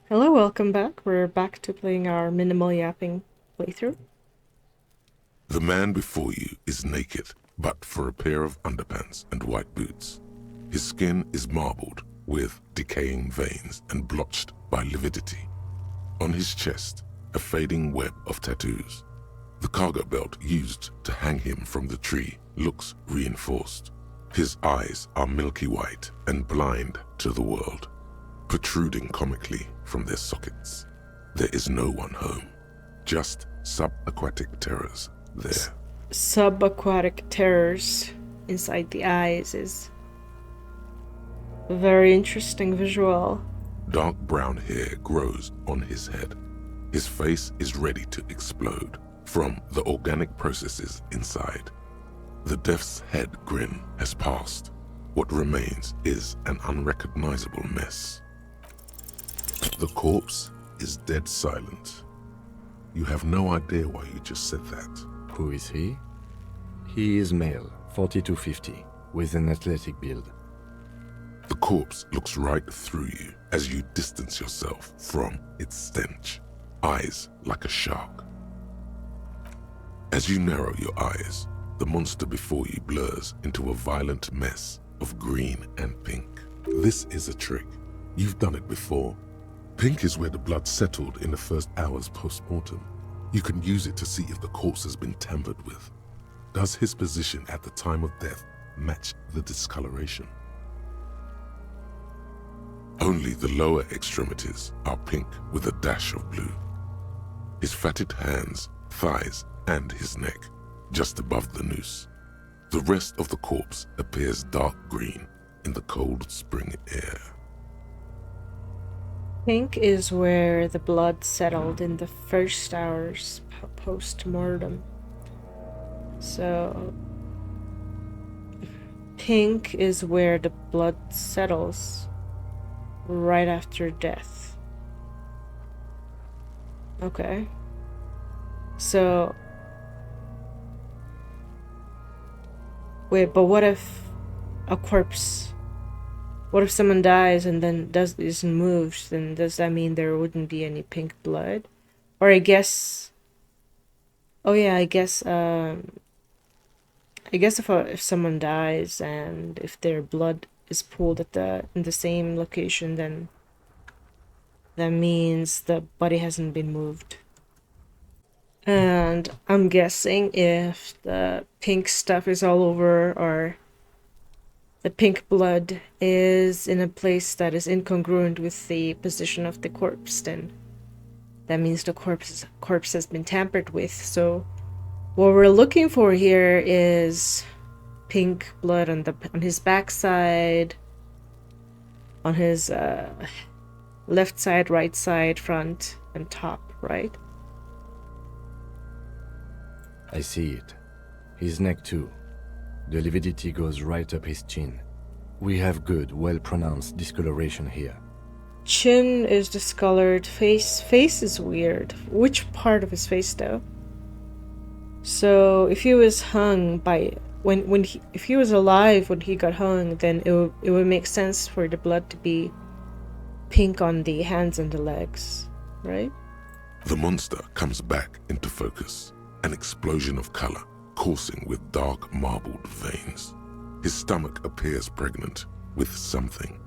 Hello, welcome back. We're back to playing our minimal yapping playthrough. The man before you is naked, but for a pair of underpants and white boots. His skin is marbled with decaying veins and blotched by lividity. On his chest, a fading web of tattoos. The cargo belt used to hang him from the tree looks reinforced. His eyes are milky white and blind to the world, protruding comically from their sockets. There is no one home, just subaquatic terrors there. Subaquatic terrors inside the eyes is a very interesting visual. Dark brown hair grows on his head. His face is ready to explode from the organic processes inside. The death's head grin has passed. What remains is an unrecognizable mess. The corpse is dead silent. You have no idea why you just said that. Who is he? He is male, 40 to 50, with an athletic build. The corpse looks right through you as you distance yourself from its stench, eyes like a shark. As you narrow your eyes, the monster before you blurs into a violent mess of green and pink. This is a trick. You've done it before. Pink is where the blood settled in the first hours post-mortem. You can use it to see if the corpse has been tampered with. Does his position at the time of death match the discoloration? Only the lower extremities are pink with a dash of blue. His fatted hands, thighs, and his neck, just above the noose. The rest of the corpse appears dark green in the cold spring air. Pink is where the blood settled in the first hours post-mortem. So, pink is where the blood settles right after death. Okay. So, wait, but what if a corpse, what if someone dies and then isn't moved? Then does that mean there wouldn't be any pink blood? Or I guess, oh yeah, I guess if someone dies and if their blood is pooled in the same location, then that means the body hasn't been moved. And I'm guessing if the pink stuff is all over, or the pink blood is in a place that is incongruent with the position of the corpse, then that means the corpse has been tampered with. So what we're looking for here is pink blood on his backside, on his left side, right side, front, and top, right? I see it. His neck too. The lividity goes right up his chin. We have good, well-pronounced discoloration here. Chin is discolored. Face is weird. Which part of his face though? So if he was hung by if he was alive when he got hung, then it would make sense for the blood to be pink on the hands and the legs, right? The monster comes back into focus, an explosion of color coursing with dark marbled veins. His stomach appears pregnant with something.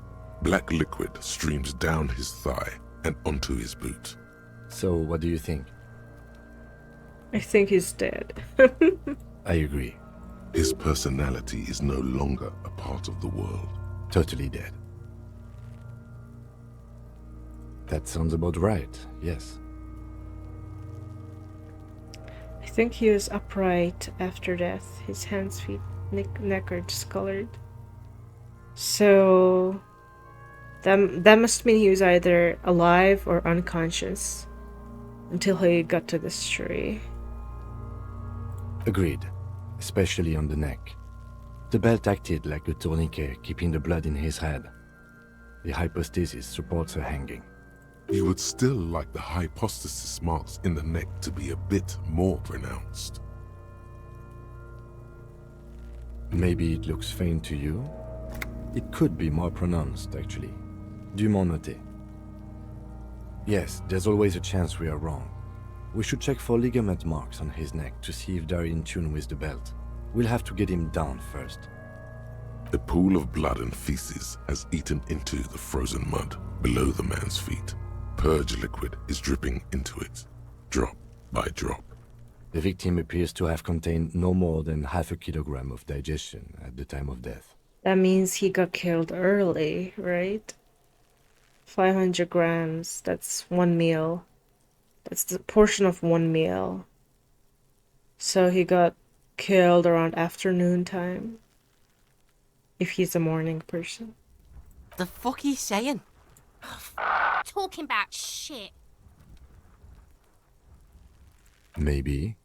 Black liquid streams down his thigh and onto his boot. So what do you think? I think he's dead. I agree. His personality is no longer a part of the world. Totally dead. That sounds about right, yes. I think he was upright after death. His hands, feet, neck are discolored. So that must mean he was either alive or unconscious until he got to this tree. Agreed, especially on the neck. The belt acted like a tourniquet, keeping the blood in his head. The hypostasis supports her hanging. You would still like the hypostasis marks in the neck to be a bit more pronounced. Maybe it looks faint to you? It could be more pronounced, actually. Dumont noté. Yes, there's always a chance we are wrong. We should check for ligament marks on his neck to see if they're in tune with the belt. We'll have to get him down first. A pool of blood and feces has eaten into the frozen mud below the man's feet. Purge liquid is dripping into it, drop by drop. The victim appears to have contained no more than half a kilogram of digestion at the time of death. That means he got killed early, right? 500 grams, that's 1 meal. That's the portion of 1 meal. So he got killed around afternoon time. If he's a morning person. The fuck he's saying? Talking about shit. Maybe.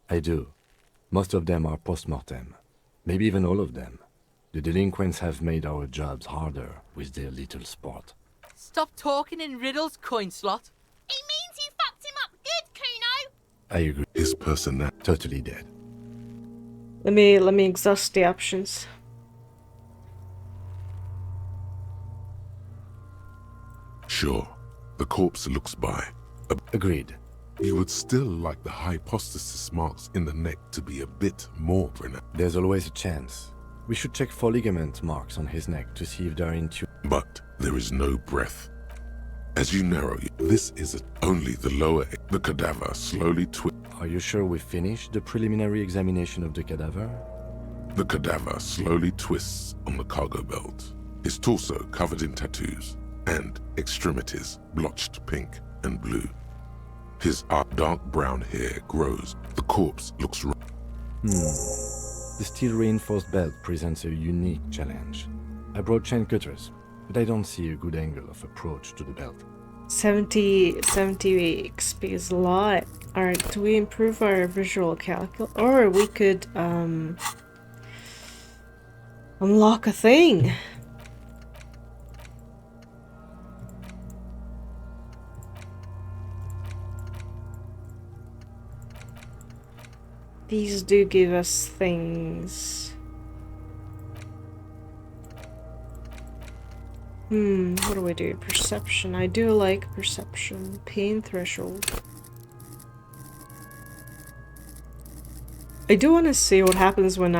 I do. Most of them are post-mortem. Maybe even all of them. The delinquents have made our jobs harder with their little sport. Stop talking in riddles, coin slot. He means you fucked him up good, Kuno. I agree. His personality. Totally dead. Let me exhaust the options. Sure, the corpse looks by. Agreed. You would still like the hypostasis marks in the neck to be a bit more pronounced. There's always a chance. We should check for ligament marks on his neck to see if they're in tune. But there is no breath. As you narrow, this is only the lower. The cadaver slowly twists. Are you sure we finished the preliminary examination of the cadaver? The cadaver slowly twists on the cargo belt. His torso covered in tattoos, and extremities blotched pink and blue. His dark brown hair grows. The corpse looks. The steel-reinforced belt presents a unique challenge. I brought chain cutters, but I don't see a good angle of approach to the belt. 70 XP is a lot. Alright, do we improve our visual calcul? Or we could unlock a thing. These do give us things. What do we do? Perception. I do like perception. Pain threshold. I do want to see what happens when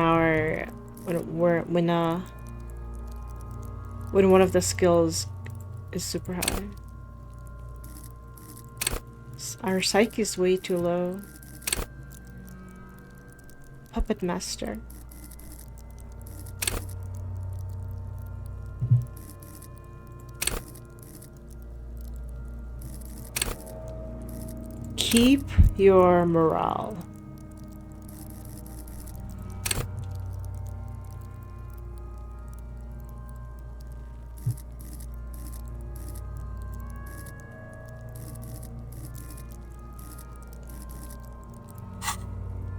when one of the skills is super high. Our psyche is way too low. Puppet Master. Keep your morale.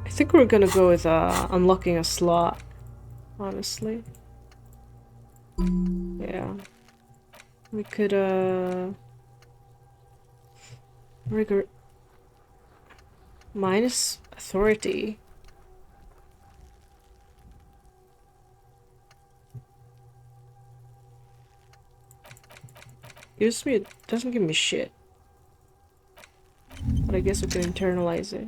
I think we're gonna go with unlocking a slot, honestly. Yeah. We could rigor minus authority. Doesn't give me shit. But I guess we can internalize it.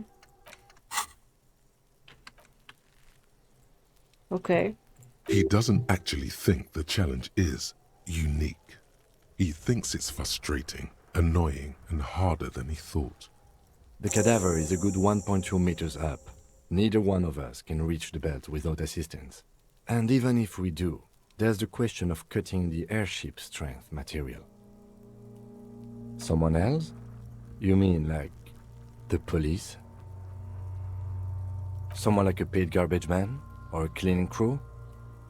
Okay. He doesn't actually think the challenge is unique. He thinks it's frustrating, annoying, and harder than he thought. The cadaver is a good 1.2 meters up. Neither one of us can reach the belt without assistance. And even if we do, there's the question of cutting the airship strength material. Someone else? You mean like the police? Someone like a paid garbage man? Or a cleaning crew?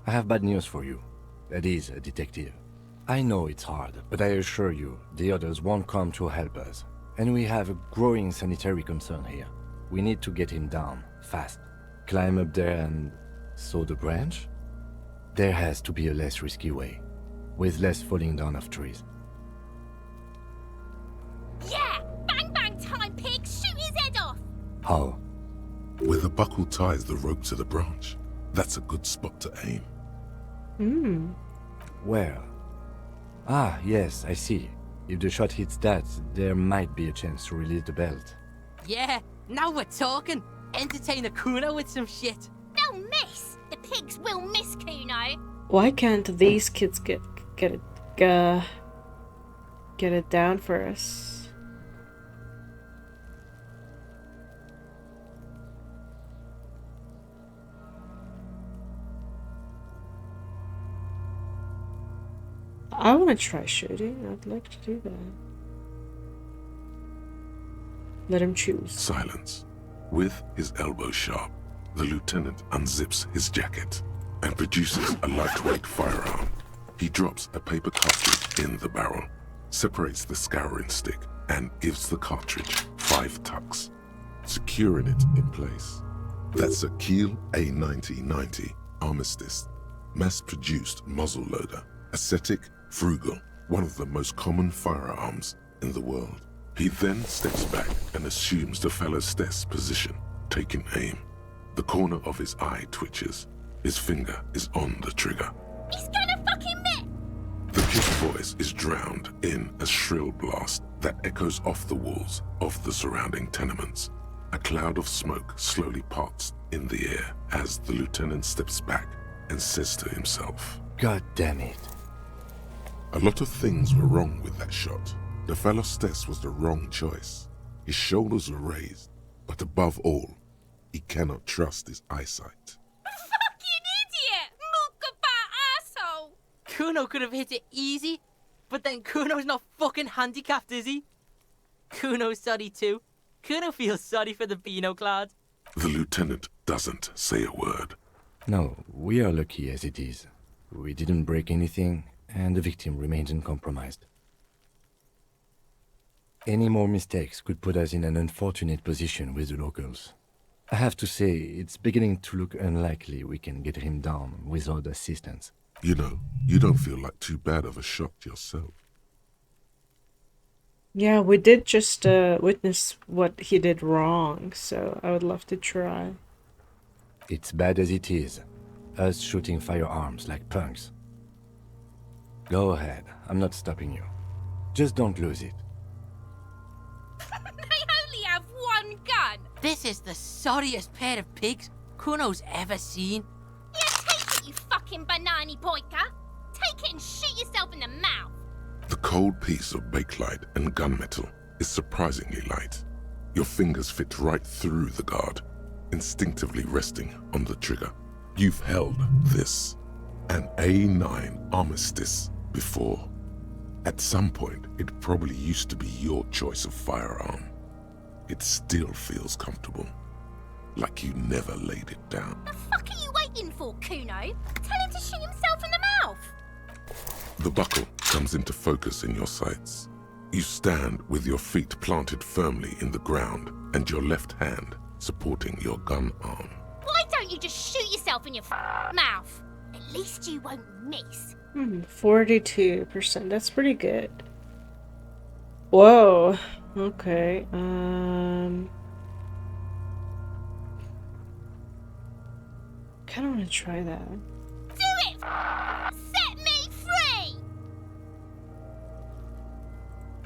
I have bad news for you. That is a detective. I know it's hard, but I assure you, the others won't come to help us. And we have a growing sanitary concern here. We need to get him down, fast. Climb up there and saw the branch? There has to be a less risky way, with less falling down of trees. Yeah! Bang bang time, pig! Shoot his head off! How? Where the buckle ties the rope to the branch. That's a good spot to aim. Where? Ah, yes, I see. If the shot hits that, there might be a chance to release the belt. Yeah, now we're talking. Entertain a Kuno with some shit. They'll miss. The pigs will miss Kuno. Why can't these kids get it down for us? I want to try shooting. I'd like to do that. Let him choose. Silence. With his elbow sharp, the lieutenant unzips his jacket and produces a lightweight firearm. He drops a paper cartridge in the barrel, separates the scouring stick, and gives the cartridge 5 tucks, securing it in place. That's a Kiel A9090 Armistice, mass-produced muzzleloader, ascetic, frugal, one of the most common firearms in the world. He then steps back and assumes the fellow's desk position, taking aim. The corner of his eye twitches. His finger is on the trigger. He's gonna fucking miss. The kid's voice is drowned in a shrill blast that echoes off the walls of the surrounding tenements. A cloud of smoke slowly parts in the air as the lieutenant steps back and says to himself, God damn it. "A lot of things were wrong with that shot. The fellow's test was the wrong choice. His shoulders were raised, but above all, he cannot trust his eyesight." Fucking idiot! Mukabat asshole! Kuno could have hit it easy, but then Kuno's not fucking handicapped, is he? Kuno's sorry too. Kuno feels sorry for the Beano Clad. The lieutenant doesn't say a word. No, we are lucky as it is. We didn't break anything, and the victim remains uncompromised. Any more mistakes could put us in an unfortunate position with the locals. I have to say, it's beginning to look unlikely we can get him down without assistance. You know, you don't feel like too bad of a shot yourself. Yeah, we did just witness what he did wrong, so I would love to try. It's bad as it is, us shooting firearms like punks. Go ahead, I'm not stopping you. Just don't lose it. They only have one gun. This is the sorriest pair of pigs Kuno's ever seen. Yeah, take it, you fucking banani poika. Take it and shoot yourself in the mouth. The cold piece of bakelite and gunmetal is surprisingly light. Your fingers fit right through the guard, instinctively resting on the trigger. You've held this, an A9 Armistice, before. At some point, it probably used to be your choice of firearm. It still feels comfortable, like you never laid it down. The fuck are you waiting for, Kuno? Tell him to shoot himself in the mouth. The buckle comes into focus in your sights. You stand with your feet planted firmly in the ground and your left hand supporting your gun arm. Why don't you just shoot yourself in your mouth? At least you won't miss. 42%. That's pretty good. Whoa. Okay. Kind of want to try that. Do it! Set me free!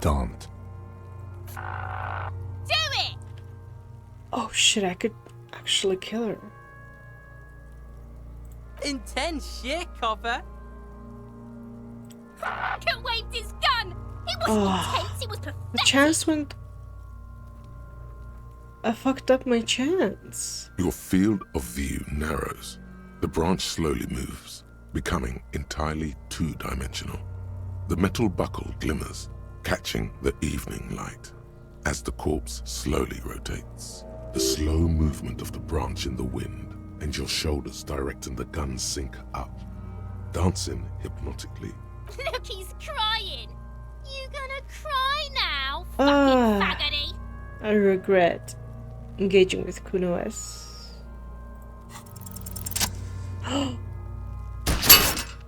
Don't. Do it! Oh shit, I could actually kill her. Intense shit, copper. Fucking waved his gun! It wasn't intense, it was The pathetic! chance went... I fucked up my chance. Your field of view narrows. The branch slowly moves, becoming entirely two-dimensional. The metal buckle glimmers, catching the evening light. As the corpse slowly rotates, the slow movement of the branch in the wind and your shoulders directing the gun sink up, dancing hypnotically. Look, he's crying! You gonna cry now, Ah. fucking faggoty? I regret engaging with Kuno S.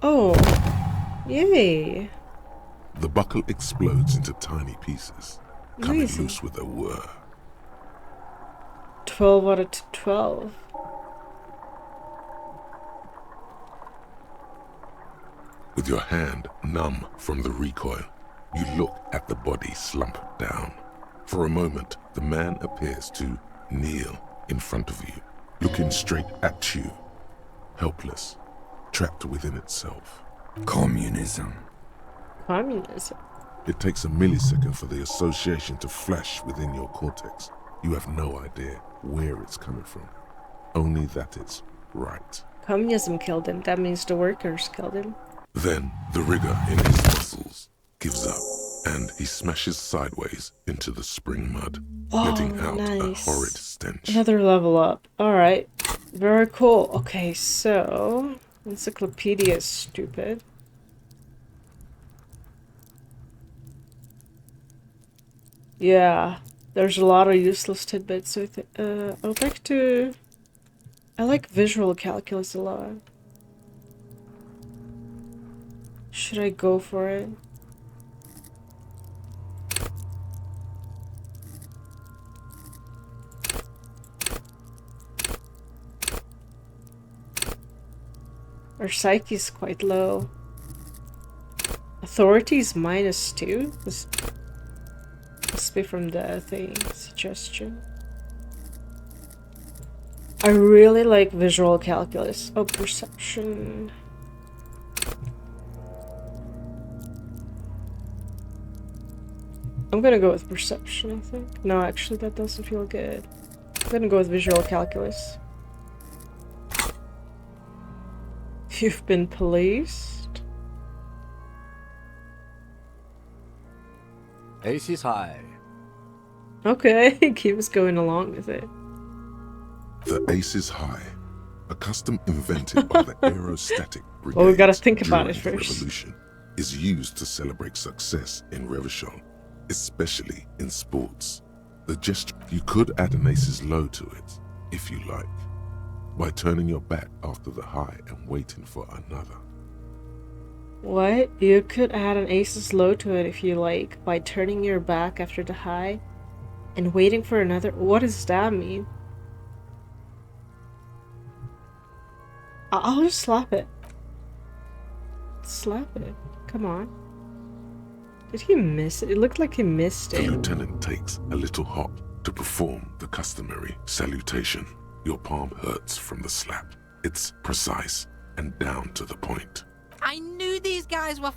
Oh. Yay. The buckle explodes into tiny pieces, coming Amazing. loose with a whir. 12 out of 12. With your hand numb from the recoil, you look at the body slump down. For a moment, the man appears to kneel in front of you, looking straight at you, helpless, trapped within itself. Communism. Communism. It takes a millisecond for the association to flash within your cortex. You have no idea where it's coming from, only that it's right. Communism killed him. That means the workers killed him. Then the rigor in his muscles gives up, and he smashes sideways into the spring mud, letting out nice. a horrid stench. Another level up. Alright. Very cool. Okay, so... Encyclopedia is stupid. Yeah. There's a lot of useless tidbits. So I'd like to... I like visual calculus a lot. Should I go for it? Our psyche's quite low. Authority's -2? This must be from the thing. Suggestion. I really like visual calculus. Oh, perception. I'm gonna go with perception, I think. No, actually, that doesn't feel good. I'm gonna go with visual calculus. You've been policed? Ace is high. Okay, he was going along with it. The ace is high, a custom invented by the aerostatic brigade. Well, we gotta think about it during the first. Revolution, is used to celebrate success in Revachol, especially in sports. The gesture, you could add an ace's low to it, if you like, by turning your back after the high and waiting for another. What? You could add an ace's low to it if you like, by turning your back after the high and waiting for another. What does that mean? I'll just slap it. Slap it. Come on. Did he miss it? It looked like he missed The it. lieutenant takes a little hop to perform the customary salutation. Your palm hurts from the slap. It's precise and down to the point. I knew these guys were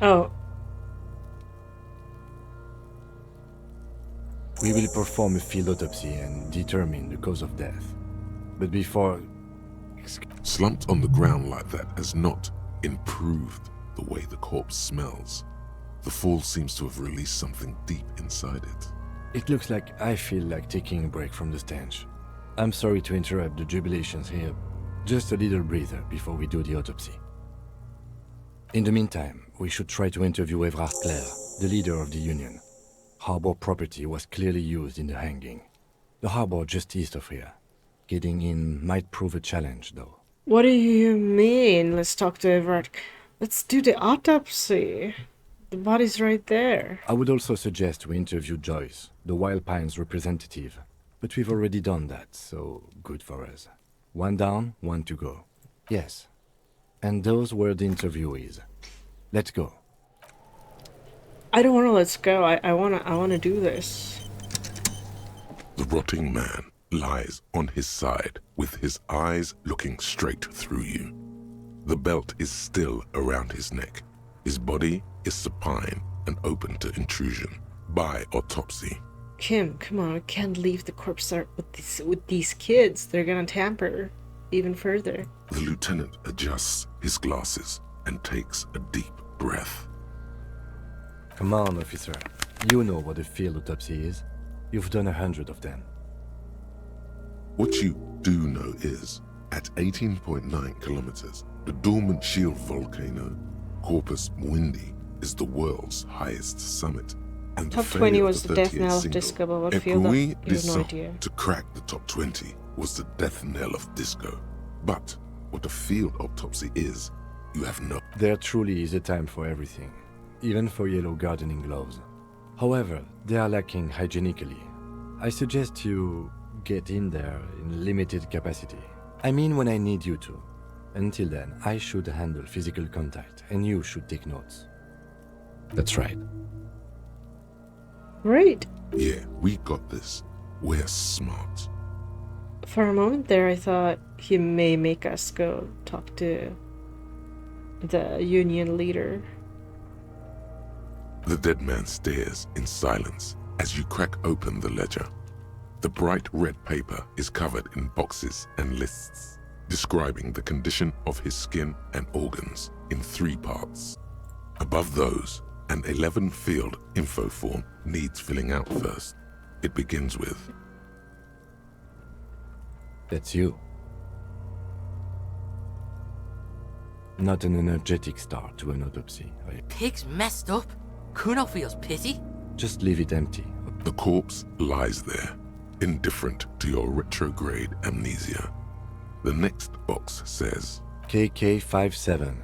Oh. We will perform a field autopsy and determine the cause of death. But before... Slumped on the ground like that has not improved the way the corpse smells. The fall seems to have released something deep inside it. It looks like I feel like taking a break from the stench. I'm sorry to interrupt the jubilations here. Just a little breather before we do the autopsy. In the meantime, we should try to interview Evrard Clare, the leader of the Union. Harbor property was clearly used in the hanging. The harbor just east of here. Getting in might prove a challenge, though. What do you mean? Let's talk to Everett. Let's do the autopsy. The body's right there. I would also suggest we interview Joyce, the Wild Pines representative. But we've already done that, so good for us. One down, one to go. Yes. And those were the interviewees. Let's go. I don't want to let's go. I wanna do this. The rotting man lies on his side with his eyes looking straight through you. The belt is still around his neck. His body is supine and open to intrusion by autopsy. Kim, come on, we can't leave the corpse there with these kids. They're gonna tamper even further. The lieutenant adjusts his glasses and takes a deep breath. Come on, officer. You know what a field autopsy is. You've done 100 of them. What you do know is, at 18.9 kilometers, the dormant shield volcano, Corpus Mundi, is the world's highest summit. And Top the 20 failure was of the death '38 knell of single, disco, but what Et field? puis You have no descend idea. to crack the top 20 was the death knell of disco. But what a field autopsy is, you have no... There truly is a time for everything, even for yellow gardening gloves. However, they are lacking hygienically. I suggest you get in there in limited capacity. I mean when I need you to. Until then, I should handle physical contact, and you should take notes. That's right. Right. Yeah, we got this. We're smart. For a moment there, I thought he may make us go talk to the union leader. The dead man stares in silence as you crack open the ledger. The bright red paper is covered in boxes and lists, describing the condition of his skin and organs in 3 parts. Above those, an 11-field info form needs filling out first. It begins with, That's you. Not an energetic start to an autopsy. Pig's messed up. Kuno feels pity. Just leave it empty. the corpse lies there, indifferent to your retrograde amnesia. The next box says, KK57-0.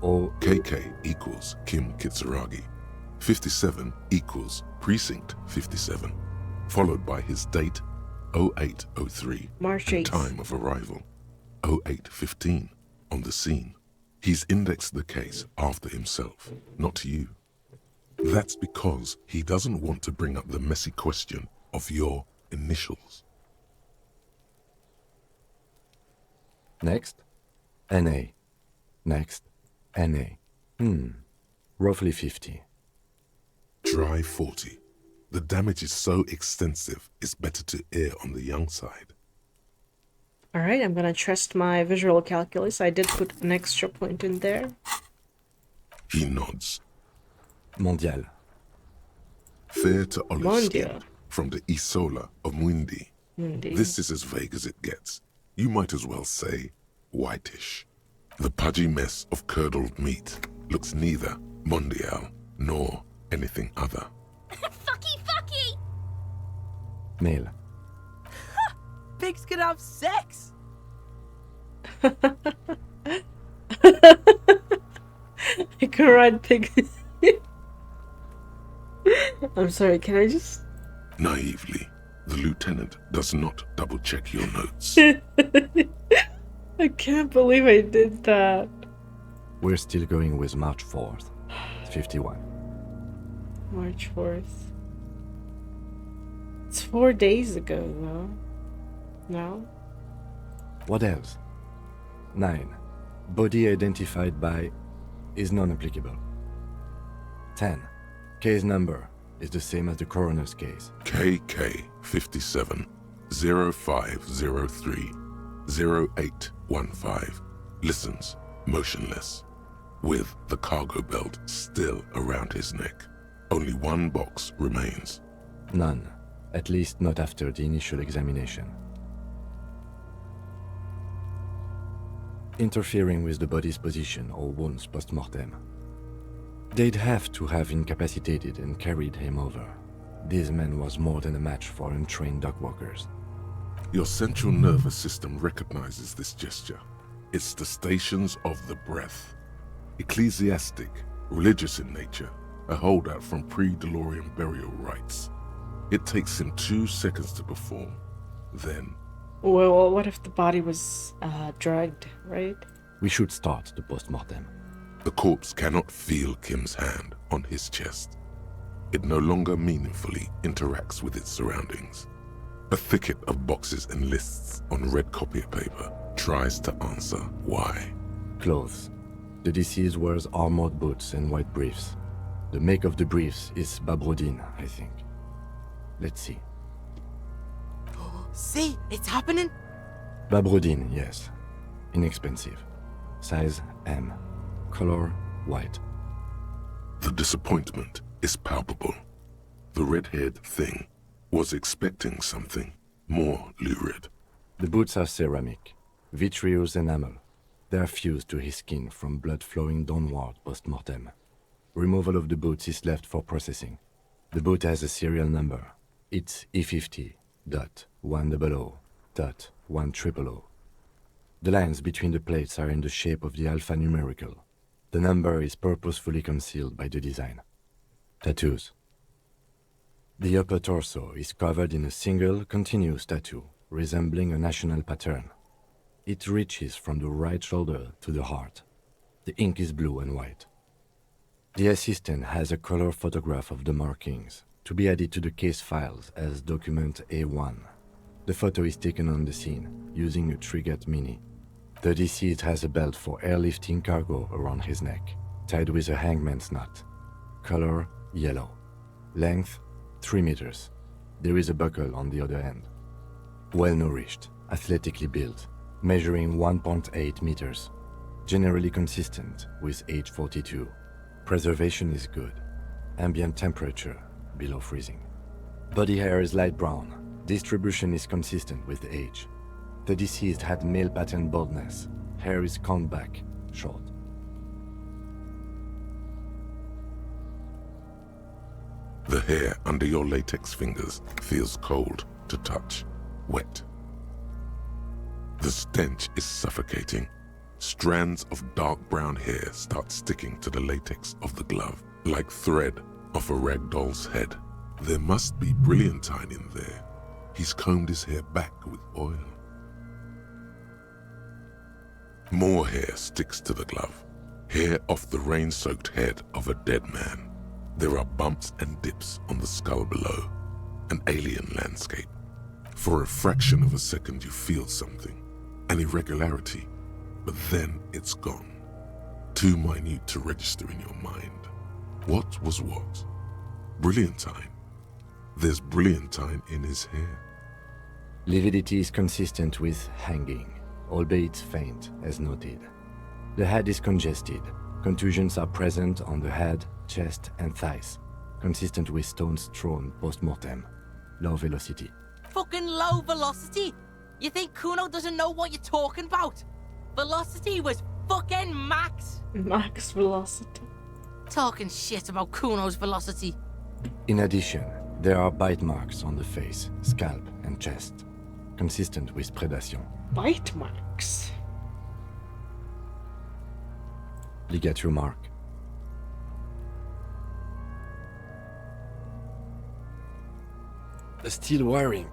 KK equals Kim Kitsuragi. 57 equals Precinct 57, followed by his date 0803 March and 8th. time of arrival 0815 on the scene. He's indexed the case after himself, not you. That's because he doesn't want to bring up the messy question of your initials. Next, NA. Next, NA. Roughly 50. Try 40. The damage is so extensive, it's better to err on the young side. Alright, I'm gonna trust my visual calculus. I did put an extra point in there. He nods. Mondial. Fair to olive Mondial. skin from the Isola of Mwindi. Indeed. This is as vague as it gets. You might as well say whitish. The pudgy mess of curdled meat looks neither mondial nor anything other. Fucky fucky! Male. Pigs can have sex. I can ride pig. I'm sorry, can I just... Naively, the lieutenant does not double-check your notes. I can't believe I did that. We're still going with March 4th. 51. March 4th. It's 4 days ago, though. No? What else? 9. Body identified by is non-applicable. 10. Case number is the same as the coroner's case. KK 57 0503 0815 listens motionless, with the cargo belt still around his neck. Only one box remains. None. At least not after the initial examination. Interfering with the body's position or wounds post-mortem. They'd have to have incapacitated and carried him over. This man was more than a match for untrained dogwalkers. Your central nervous system recognizes this gesture. It's the stations of the breath. Ecclesiastic, religious in nature, a holdout from pre-DeLorean burial rites. It takes him 2 seconds to perform. Then, Well, what if the body was drugged, right? We should start the post-mortem. the corpse cannot feel Kim's hand on his chest. It no longer meaningfully interacts with its surroundings. A thicket of boxes and lists on red copier paper tries to answer why. Clothes. The deceased wears armored boots and white briefs. The make of the briefs is Babrodine, I think. Let's see. See, it's happening. Babrodine, yes. Inexpensive. Size M. Color white. The disappointment is palpable. The red-haired thing was expecting something more lurid. The boots are ceramic, vitreous enamel. They are fused to his skin from blood flowing downward post-mortem. Removal of the boots is left for processing. The boot has a serial number. It's E50.100.100. The lines between the plates are in the shape of the alphanumerical. The number is purposefully concealed by the design. Tattoos. The upper torso is covered in a single, continuous tattoo, resembling a national pattern. It reaches from the right shoulder to the heart. The ink is blue and white. The assistant has a color photograph of the markings to be added to the case files as document A1. The photo is taken on the scene using a Trigat Mini. The deceased has a belt for airlifting cargo around his neck, tied with a hangman's knot. Color yellow. Length 3 meters. There is a buckle on the other end. Well-nourished, athletically built, measuring 1.8 meters. Generally consistent with age 42. Preservation is good. Ambient temperature below freezing. Body hair is light brown. Distribution is consistent with age. The deceased had male pattern baldness. Hair is combed back, short. The hair under your latex fingers feels cold to touch, wet. The stench is suffocating. Strands of dark brown hair start sticking to the latex of the glove, like thread off a rag doll's head. There must be brilliantine in there. He's combed his hair back with oil. More hair sticks to the glove. Hair off the rain-soaked head of a dead man. There are bumps and dips on the skull below. An alien landscape. For a fraction of a second you feel something. An irregularity. But then it's gone. Too minute to register in your mind. What was what? Brilliantine. There's brilliantine in his hair. Lividity is consistent with hanging, albeit faint, as noted. The head is congested. Contusions are present on the head, chest, and thighs, consistent with stones thrown post-mortem. Low velocity. Fucking low velocity? You think Kuno doesn't know what you're talking about? Velocity was fucking max. Max velocity. Talking shit about Kuno's velocity. In addition, there are bite marks on the face, scalp, and chest, consistent with predation. Bite marks. Ligature mark. The steel wiring.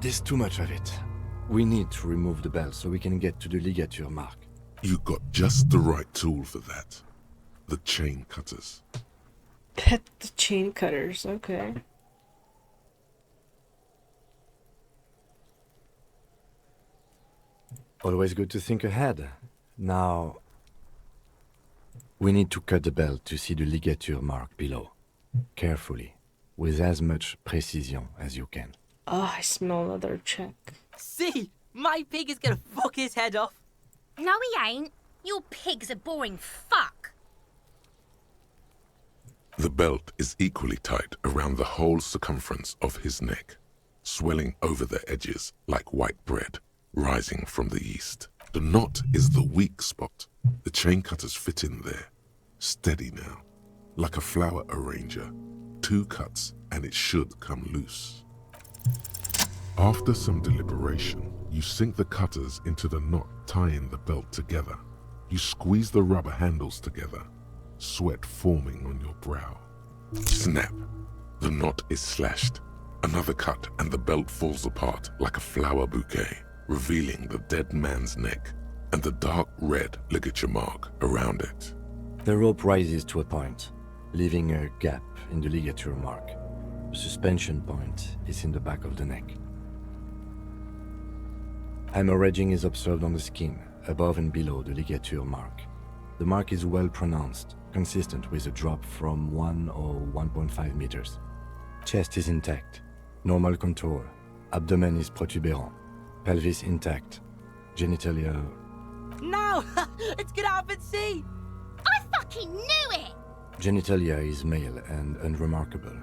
There's too much of it. We need to remove the belt so we can get to the ligature mark. You got just the right tool for that. The chain cutters. Pet the chain cutters, okay. Always good to think ahead. Now, we need to cut the belt to see the ligature mark below. Carefully, with as much precision as you can. Oh, I smell another check. See? My pig is gonna fuck his head off. No, he ain't. Your pig's a boring fuck. The belt is equally tight around the whole circumference of his neck, swelling over the edges like white bread rising from the yeast. The knot is the weak spot. The chain cutters fit in there. Steady now, like a flower arranger. 2 cuts and it should come loose. After some deliberation, you sink the cutters into the knot tying the belt together. You squeeze the rubber handles together, sweat forming on your brow. Snap! The knot is slashed. Another cut and the belt falls apart like a flower bouquet, revealing the dead man's neck and the dark red ligature mark around it. The rope rises to a point, leaving a gap in the ligature mark. The suspension point is in the back of the neck. Hemorrhaging is observed on the skin, above and below the ligature mark. The mark is well pronounced, consistent with a drop from 1 or 1.5 meters. Chest is intact, normal contour, abdomen is protuberant, pelvis intact, genitalia... No! It's gonna happen, see? I fucking knew it! Genitalia is male and unremarkable.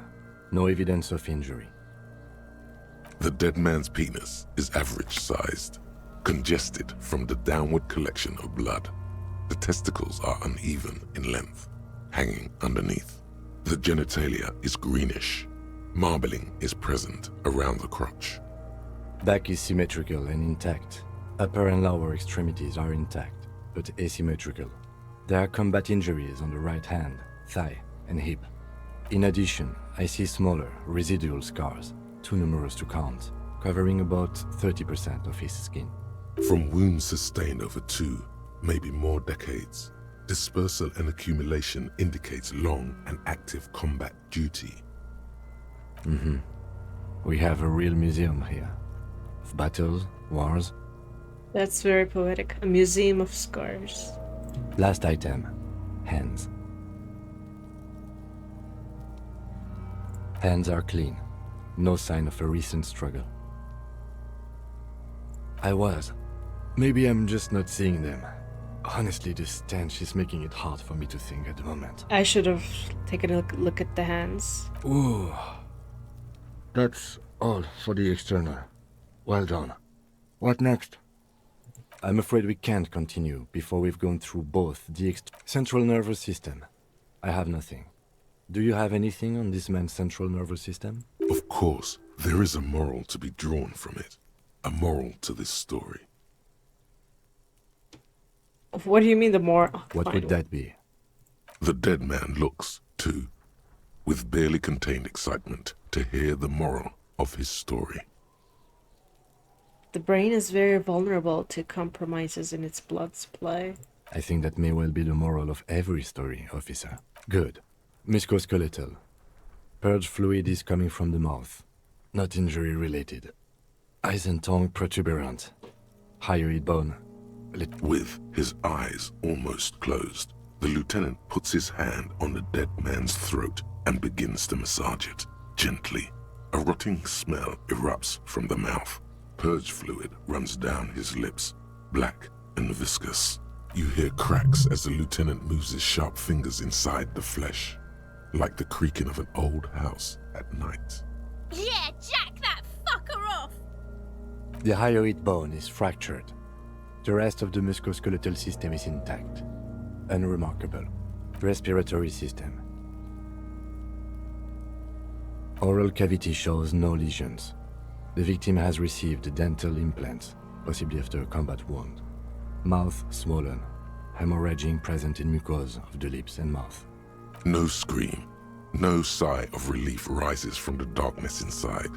No evidence of injury. The dead man's penis is average-sized, congested from the downward collection of blood. The testicles are uneven in length, hanging underneath. The genitalia is greenish. Marbling is present around the crotch. Back is symmetrical and intact. Upper and lower extremities are intact, but asymmetrical. There are combat injuries on the right hand, thigh, and hip. In addition, I see smaller, residual scars, too numerous to count, covering about 30% of his skin. from wounds sustained over 2, maybe more decades. Dispersal and accumulation indicates long and active combat duty. We have a real museum here. Of battles, wars. That's very poetic. A museum of scars. Last item. Hands. Hands are clean. No sign of a recent struggle. Maybe I'm just not seeing them. Honestly, this stench is making it hard for me to think at the moment. I should have taken a look at the hands. Ooh. That's all for the external. Well done. What next? I'm afraid we can't continue before we've gone through both the central nervous system. I have nothing. Do you have anything on this man's central nervous system? Of course, there is a moral to be drawn from it. A moral to this story. What do you mean the more? What would that be? The dead man looks, too, with barely contained excitement to hear the moral of his story. The brain is very vulnerable to compromises in its blood supply. I think that may well be the moral of every story, officer. Good. Musculoskeletal. Purge fluid is coming from the mouth. Not injury related. Eyes and tongue protuberant. Hyoid bone. With his eyes almost closed, the lieutenant puts his hand on the dead man's throat and begins to massage it, gently. A rotting smell erupts from the mouth. Purge fluid runs down his lips, black and viscous. You hear cracks as the lieutenant moves his sharp fingers inside the flesh, like the creaking of an old house at night. Yeah, jack that fucker off! The hyoid bone is fractured. The rest of the musculoskeletal system is intact. Unremarkable. Respiratory system. Oral cavity shows no lesions. The victim has received dental implants, possibly after a combat wound. Mouth swollen. Hemorrhaging present in mucosa of the lips and mouth. No scream, no sigh of relief rises from the darkness inside.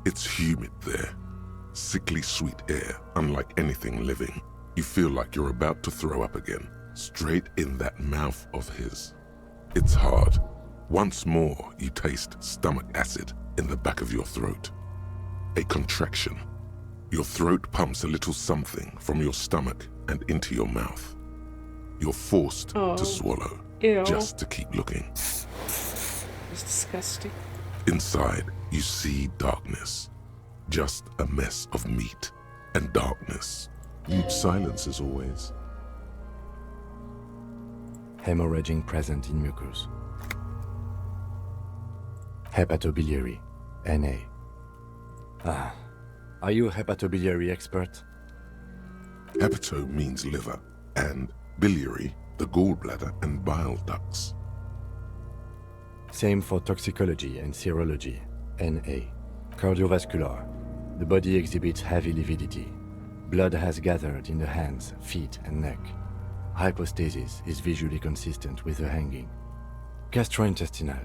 It's humid there. Sickly sweet air, unlike anything living. You feel like you're about to throw up again, straight in that mouth of his. It's hard. Once more, you taste stomach acid in the back of your throat. A contraction. Your throat pumps a little something from your stomach and into your mouth. You're forced to swallow, Ew. just to keep looking. It's disgusting. Inside, you see darkness. Just a mess of meat and darkness. Silence as always. Hemorrhaging present in mucus. Hepatobiliary, NA. Are you a hepatobiliary expert? Hepato means liver, and biliary, the gallbladder and bile ducts. Same for toxicology and serology, NA. Cardiovascular. The body exhibits heavy lividity. Blood has gathered in the hands, feet, and neck. Hypostasis is visually consistent with the hanging. Gastrointestinal.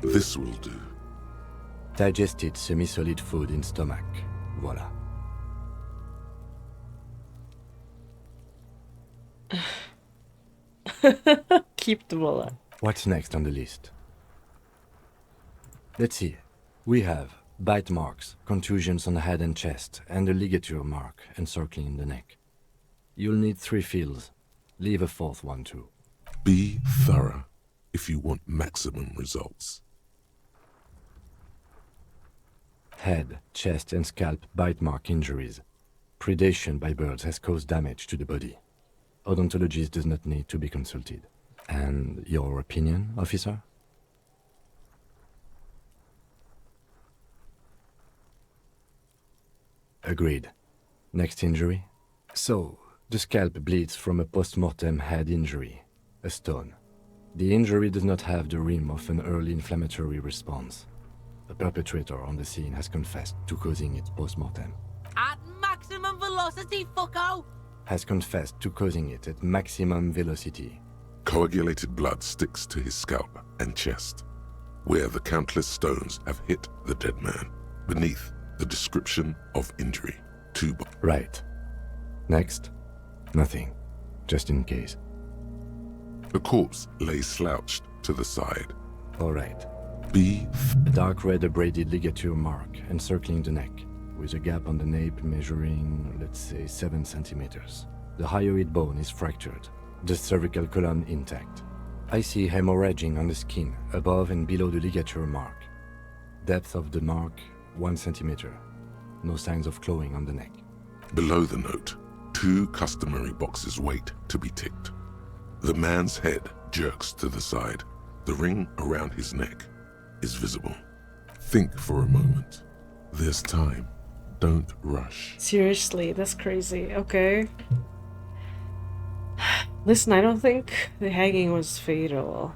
This will do. Digested semi-solid food in stomach. Voila. Keep the wallet. What's next on the list? Let's see. We have bite marks, contusions on the head and chest, and a ligature mark encircling the neck. You'll need 3 fields. Leave a 4th one too. Be thorough if you want maximum results. Head, chest, and scalp bite mark injuries. Predation by birds has caused damage to the body. Odontologist does not need to be consulted. And your opinion, officer? Agreed. Next injury? So, the scalp bleeds from a post-mortem head injury, a stone. The injury does not have the rim of an early inflammatory response. The perpetrator on the scene has confessed to causing it post-mortem. At maximum velocity, fucko! Has confessed to causing it at maximum velocity. Coagulated blood sticks to his scalp and chest, where the countless stones have hit the dead man. Beneath, The description of injury. 2 Right. Next. Nothing. Just in case. The corpse lay slouched to the side. Alright. B. A dark red abraded ligature mark encircling the neck, with a gap on the nape measuring, let's say, 7 centimeters. The hyoid bone is fractured, the cervical column intact. I see hemorrhaging on the skin, above and below the ligature mark. Depth of the mark, 1 centimeter. No signs of clawing on the neck. Below the note, 2 customary boxes wait to be ticked. The man's head jerks to the side. The ring around his neck is visible. Think for a moment. There's time. Don't rush. Seriously, that's crazy. Okay. Listen, I don't think the hanging was fatal.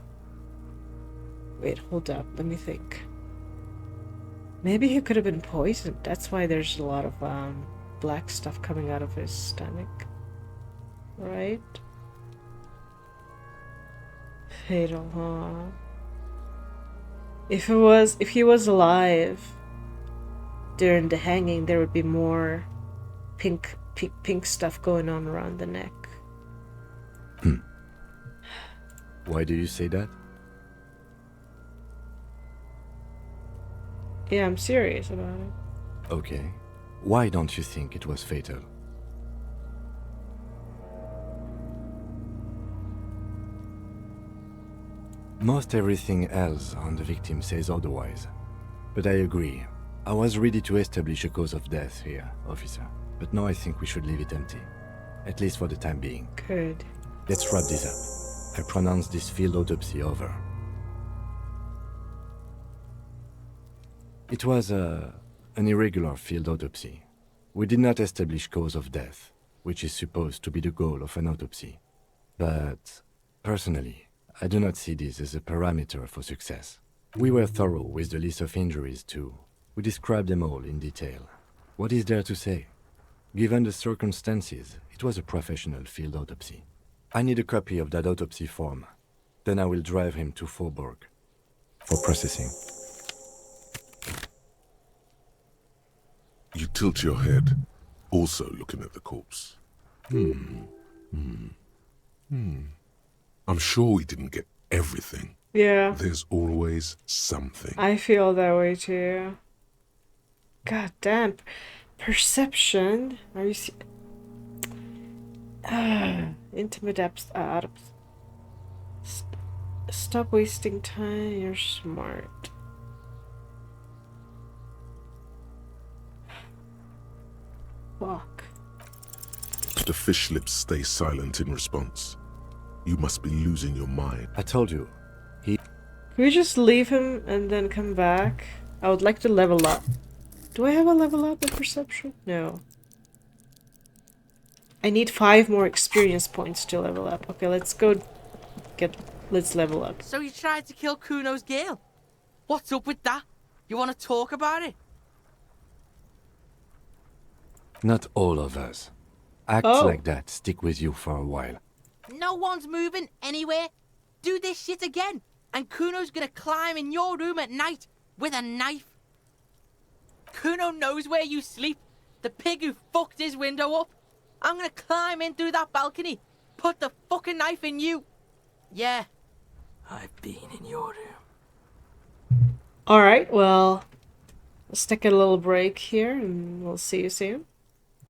Wait, hold up. Let me think. Maybe he could have been poisoned. That's why there's a lot of black stuff coming out of his stomach. Right? Fatal, huh? If he was alive during the hanging, there would be more pink stuff going on around the neck. Why do you say that? Yeah, I'm serious about it. Okay. Why don't you think it was fatal? Most everything else on the victim says otherwise. But I agree. I was ready to establish a cause of death here, officer. But now I think we should leave it empty. At least for the time being. Good. Let's wrap this up. I pronounce this field autopsy over. It was an irregular field autopsy. We did not establish cause of death, which is supposed to be the goal of an autopsy. But, personally, I do not see this as a parameter for success. We were thorough with the list of injuries too. We described them all in detail. What is there to say? Given the circumstances, it was a professional field autopsy. I need a copy of that autopsy form. Then I will drive him to Faubourg for processing. You tilt your head, also looking at the corpse. I'm sure we didn't get everything. Yeah. There's always something. I feel that way too. God damn. Perception. Are you intimate stop wasting time. You're smart. Fuck. The fish lips stay silent in response. You must be losing your mind. I told you. Can we just leave him and then come back? I would like to level up. Do I have a level up in perception? No. I need 5 more experience points to level up. Okay, let's go let's level up. So you tried to kill Kuno's girl? What's up with that? You want to talk about it? Not all of us. Acts like that stick with you for a while. No one's moving anywhere. Do this shit again, and Kuno's gonna climb in your room at night with a knife. Kuno knows where you sleep. The pig who fucked his window up. I'm gonna climb in through that balcony, put the fucking knife in you. Yeah, I've been in your room. Alright, well, let's take a little break here and we'll see you soon.